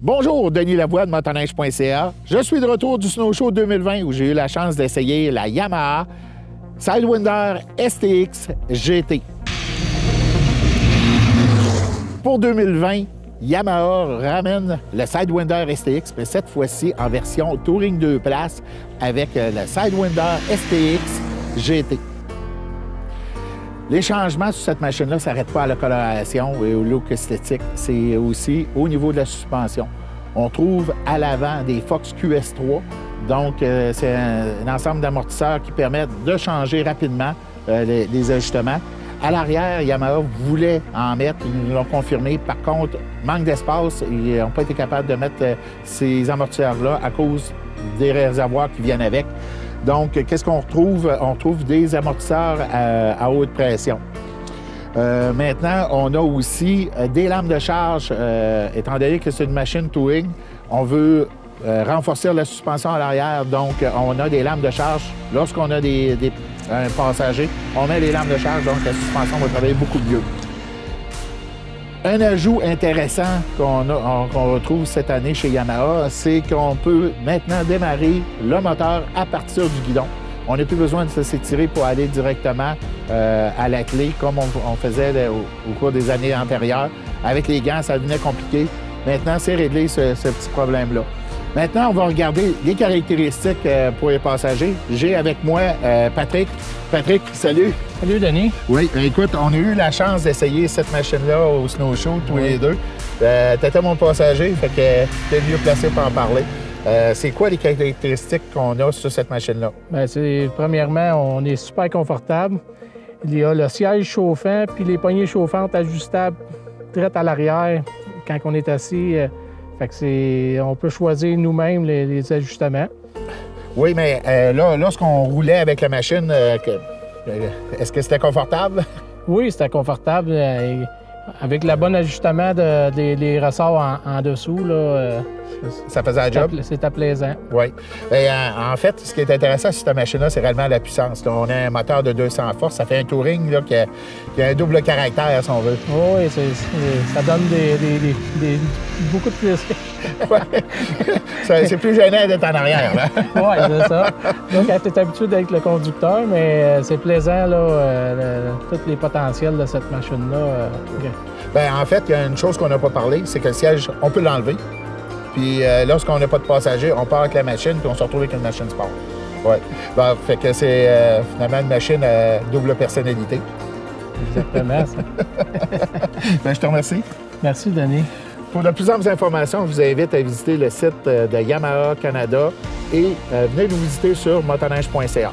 Bonjour, Denis Lavoie de motoneige.ca. Je suis de retour du Snow Show 2020 où j'ai eu la chance d'essayer la Yamaha Sidewinder STX GT. Pour 2020, Yamaha ramène le Sidewinder STX, mais cette fois-ci en version Touring 2 places avec le Sidewinder STX GT. Les changements sur cette machine-là ne s'arrêtent pas à la coloration et au look esthétique, c'est aussi au niveau de la suspension. On trouve à l'avant des Fox QS3, donc c'est un ensemble d'amortisseurs qui permettent de changer rapidement les ajustements. À l'arrière, Yamaha voulait en mettre, ils nous l'ont confirmé. Par contre, manque d'espace, ils n'ont pas été capables de mettre ces amortisseurs-là à cause des réservoirs qui viennent avec. Donc, qu'est-ce qu'on retrouve? On retrouve des amortisseurs à haute pression. Maintenant, on a aussi des lames de charge. Étant donné que c'est une machine touring, on veut renforcer la suspension à l'arrière. Donc, on a des lames de charge. Lorsqu'on a un passager, on met les lames de charge, donc la suspension va travailler beaucoup mieux. Un ajout intéressant qu'on retrouve cette année chez Yamaha, c'est qu'on peut maintenant démarrer le moteur à partir du guidon. On n'a plus besoin de s'étirer pour aller directement à la clé, comme on faisait au cours des années antérieures. Avec les gants, ça devenait compliqué. Maintenant, c'est réglé ce petit problème-là. Maintenant, on va regarder les caractéristiques pour les passagers. J'ai avec moi Patrick. Patrick, salut! Salut, Denis. Oui, écoute, on a eu la chance d'essayer cette machine-là au Snow Show, tous les deux. Tu étais mon passager, fait que tu es mieux placé pour en parler. C'est quoi les caractéristiques qu'on a sur cette machine-là? Bien, premièrement, on est super confortable. Il y a le siège chauffant, puis les poignées chauffantes ajustables direct à l'arrière quand on est assis. Fait que on peut choisir nous-mêmes les ajustements. Oui, mais là, lorsqu'on roulait avec la machine, est-ce que c'était confortable? Oui, c'était confortable. Avec le bon ajustement des ressorts en dessous, là, ça faisait la job? C'était plaisant. Oui. En fait, ce qui est intéressant sur cette machine-là, c'est réellement la puissance. Là, on a un moteur de 200 forces. Ça fait un touring là, qui a un double caractère, si on veut. Oui, ça donne beaucoup de plaisir. Ouais. C'est plus gênant d'être en arrière. Oui, c'est ça. Donc, tu es habitué d'être le conducteur, mais c'est plaisant, là, tous les potentiels de cette machine-là. Bien, en fait, il y a une chose qu'on n'a pas parlé, c'est que le siège, on peut l'enlever. Puis lorsqu'on n'a pas de passager, on part avec la machine, puis on se retrouve avec une machine sport. Oui. Ben, fait que c'est finalement une machine à double personnalité. Exactement. Ça. Ben, je te remercie. Merci, Denis. Pour de plus amples informations, je vous invite à visiter le site de Yamaha Canada et venez nous visiter sur motoneige.ca.